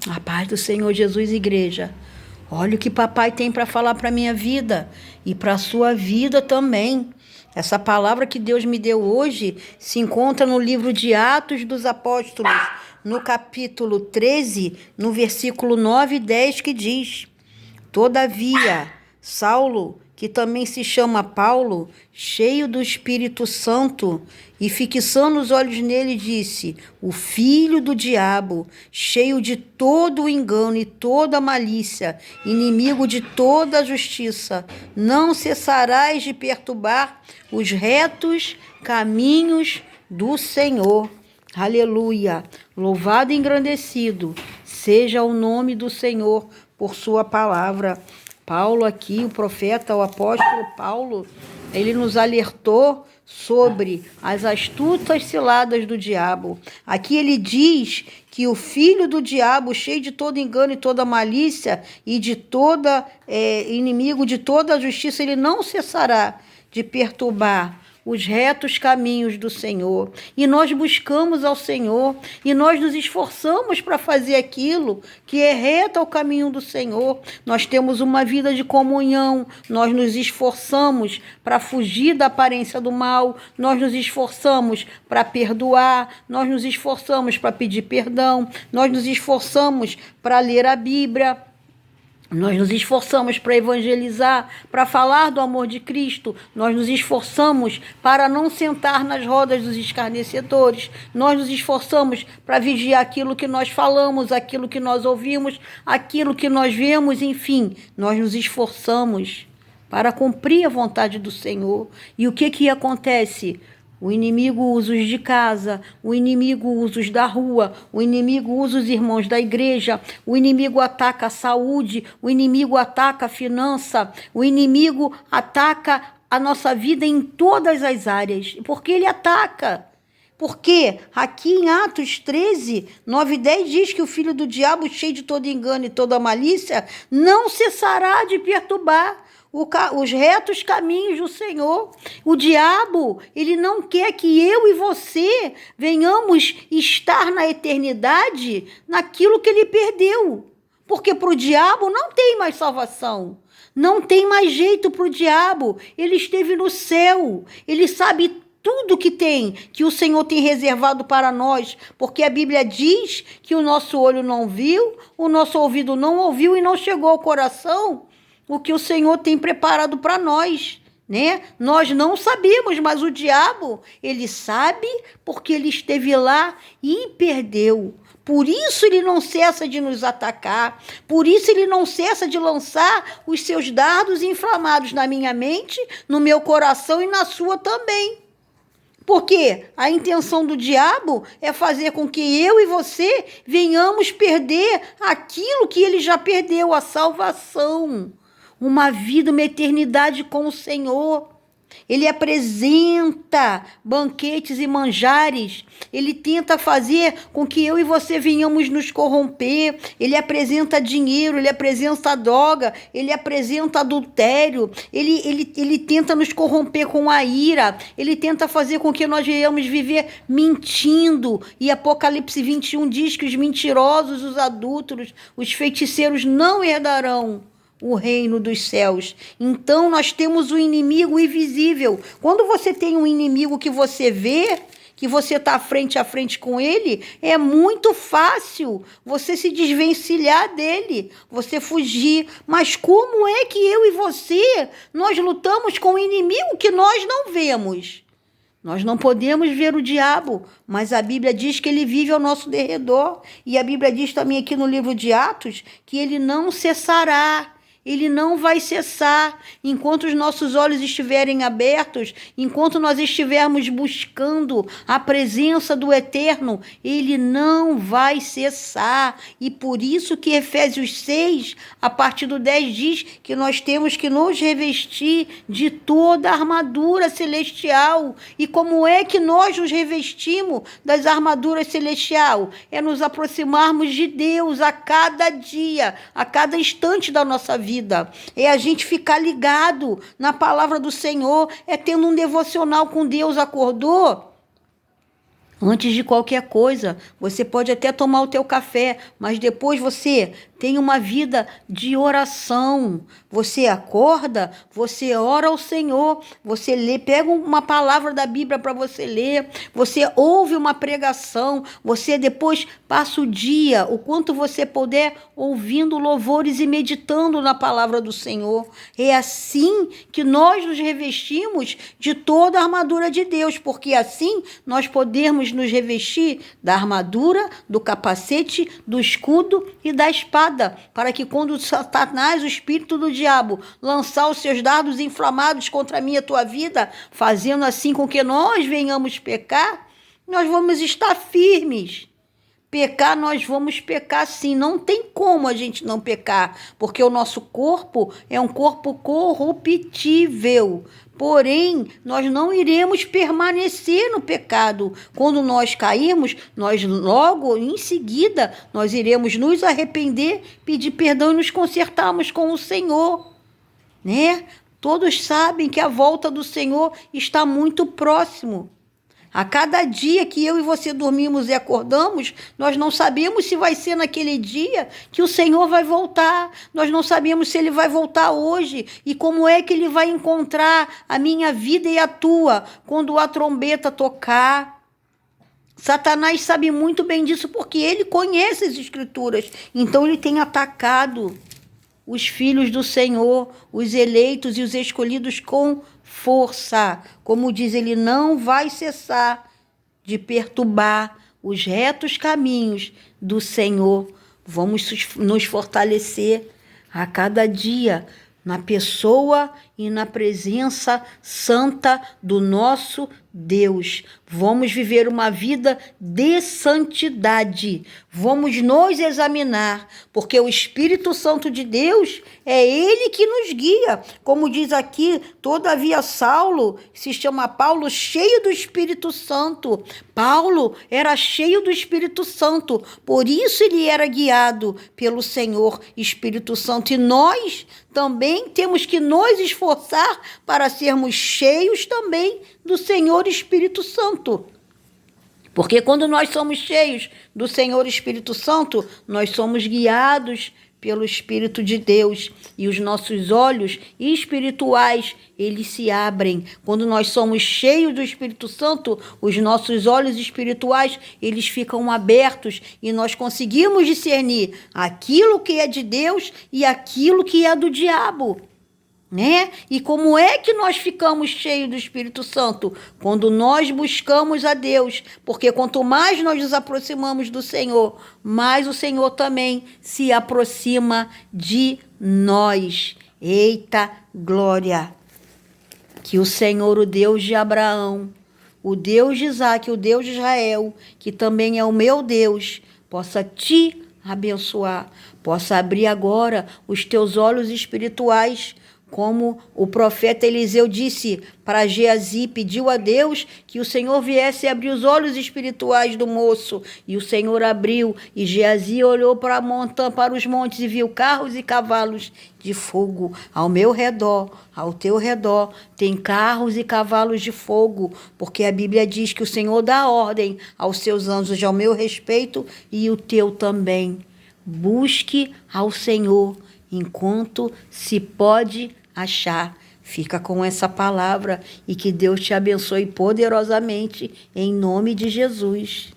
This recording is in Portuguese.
A paz do Senhor Jesus, igreja. Olha o que papai tem para falar para minha vida e para a sua vida também. Essa palavra que Deus me deu hoje se encontra no livro de Atos dos Apóstolos, no capítulo 13, no versículo 9 e 10, que diz: Todavia, Saulo, que também se chama Paulo, cheio do Espírito Santo, e fixando os olhos nele, disse: O filho do diabo, cheio de todo o engano e toda a malícia, inimigo de toda a justiça, não cessarás de perturbar os retos caminhos do Senhor. Aleluia! Louvado e engrandecido seja o nome do Senhor por sua palavra. Paulo aqui, o profeta, o apóstolo Paulo, ele nos alertou sobre as astutas ciladas do diabo. Aqui ele diz que o filho do diabo, cheio de todo engano e toda malícia e de toda inimigo de toda a justiça, ele não cessará de perturbar os retos caminhos do Senhor. E nós buscamos ao Senhor, e nós nos esforçamos para fazer aquilo que é reto ao caminho do Senhor. Nós temos uma vida de comunhão, nós nos esforçamos para fugir da aparência do mal, nós nos esforçamos para perdoar, nós nos esforçamos para pedir perdão, nós nos esforçamos para ler a Bíblia. Nós nos esforçamos para evangelizar, para falar do amor de Cristo. Nós nos esforçamos para não sentar nas rodas dos escarnecedores. Nós nos esforçamos para vigiar aquilo que nós falamos, aquilo que nós ouvimos, aquilo que nós vemos, enfim. Nós nos esforçamos para cumprir a vontade do Senhor. E o que acontece? O inimigo usa os de casa, o inimigo usa os da rua, o inimigo usa os irmãos da igreja, o inimigo ataca a saúde, o inimigo ataca a finança, o inimigo ataca a nossa vida em todas as áreas. Por que ele ataca? Porque aqui em Atos 13, 9 e 10 diz que o filho do diabo, cheio de todo engano e toda malícia, não cessará de perturbar os retos caminhos do Senhor. O diabo, ele não quer que eu e você venhamos estar na eternidade naquilo que ele perdeu. Porque para o diabo não tem mais salvação. Não tem mais jeito para o diabo. Ele esteve no céu. Ele sabe tudo que o Senhor tem reservado para nós, porque a Bíblia diz que o nosso olho não viu, o nosso ouvido não ouviu e não chegou ao coração o que o Senhor tem preparado para nós, né? Nós não sabemos, mas o diabo, ele sabe porque ele esteve lá e perdeu. Por isso ele não cessa de nos atacar, por isso ele não cessa de lançar os seus dardos inflamados na minha mente, no meu coração e na sua também. Porque a intenção do diabo é fazer com que eu e você venhamos perder aquilo que ele já perdeu, a salvação. Uma vida, uma eternidade com o Senhor. Ele apresenta banquetes e manjares. Ele tenta fazer com que eu e você venhamos nos corromper. Ele apresenta dinheiro, ele apresenta droga, ele apresenta adultério. Ele tenta nos corromper com a ira. Ele tenta fazer com que nós venhamos viver mentindo. E Apocalipse 21 diz que os mentirosos, os adúlteros, os feiticeiros não herdarão o reino dos céus. Então nós temos o inimigo invisível. Quando você tem um inimigo que você vê, que você está frente a frente com ele, é muito fácil você se desvencilhar dele, você fugir. Mas como é que eu e você, nós lutamos com um inimigo que nós não vemos? Nós não podemos ver o diabo, mas a Bíblia diz que ele vive ao nosso derredor. E a Bíblia diz também aqui no livro de Atos que ele não cessará. Ele não vai cessar enquanto os nossos olhos estiverem abertos, enquanto nós estivermos buscando a presença do Eterno, ele não vai cessar. E por isso que Efésios 6, a partir do 10, diz que nós temos que nos revestir de toda a armadura celestial. E como é que nós nos revestimos das armaduras celestiais? É nos aproximarmos de Deus a cada dia, a cada instante da nossa vida. É a gente ficar ligado na palavra do Senhor, é tendo um devocional com Deus. Acordou? Antes de qualquer coisa, você pode até tomar o teu café, mas depois você tem uma vida de oração. Você acorda, você ora ao Senhor, você lê, pega uma palavra da Bíblia para você ler, você ouve uma pregação, você depois passa o dia, o quanto você puder, ouvindo louvores e meditando na palavra do Senhor. É assim que nós nos revestimos de toda a armadura de Deus, porque assim nós podemos nos revestir da armadura, do capacete, do escudo e da espada, para que quando Satanás, o espírito do diabo, lançar os seus dardos inflamados contra a minha e a tua vida, fazendo assim com que nós venhamos pecar, nós vamos estar firmes. Pecar, nós vamos pecar sim, não tem como a gente não pecar, porque o nosso corpo é um corpo corruptível. Porém, nós não iremos permanecer no pecado. Quando nós cairmos, nós logo em seguida, nós iremos nos arrepender, pedir perdão e nos consertarmos com o Senhor, né? Todos sabem que a volta do Senhor está muito próximo. A cada dia que eu e você dormimos e acordamos, nós não sabemos se vai ser naquele dia que o Senhor vai voltar. Nós não sabemos se Ele vai voltar hoje e como é que Ele vai encontrar a minha vida e a tua quando a trombeta tocar. Satanás sabe muito bem disso porque ele conhece as Escrituras. Então ele tem atacado os filhos do Senhor, os eleitos e os escolhidos com força. Como diz, ele não vai cessar de perturbar os retos caminhos do Senhor. Vamos nos fortalecer a cada dia na pessoa e na presença santa do nosso Deus. Vamos viver uma vida de santidade. Vamos nos examinar, porque o Espírito Santo de Deus é Ele que nos guia. Como diz aqui, todavia Saulo, se chama Paulo, cheio do Espírito Santo. Paulo era cheio do Espírito Santo, por isso ele era guiado pelo Senhor Espírito Santo. E nós também temos que nos esforçar para sermos cheios também do Senhor Espírito Santo. Porque quando nós somos cheios do Senhor Espírito Santo, nós somos guiados pelo Espírito de Deus e os nossos olhos espirituais, eles se abrem. Quando nós somos cheios do Espírito Santo, os nossos olhos espirituais, eles ficam abertos e nós conseguimos discernir aquilo que é de Deus e aquilo que é do diabo. Né? E como é que nós ficamos cheios do Espírito Santo? Quando nós buscamos a Deus, porque quanto mais nós nos aproximamos do Senhor, mais o Senhor também se aproxima de nós. Eita glória! Que o Senhor, o Deus de Abraão, o Deus de Isaac, o Deus de Israel, que também é o meu Deus, possa te abençoar, possa abrir agora os teus olhos espirituais, como o profeta Eliseu disse para Geazi, pediu a Deus que o Senhor viesse abrir os olhos espirituais do moço. E o Senhor abriu, e Geazi olhou para a montanha, para os montes, e viu carros e cavalos de fogo. Ao meu redor, ao teu redor, tem carros e cavalos de fogo, porque a Bíblia diz que o Senhor dá ordem aos seus anjos ao meu respeito e o teu também. Busque ao Senhor enquanto se pode achar. Fica com essa palavra e que Deus te abençoe poderosamente em nome de Jesus.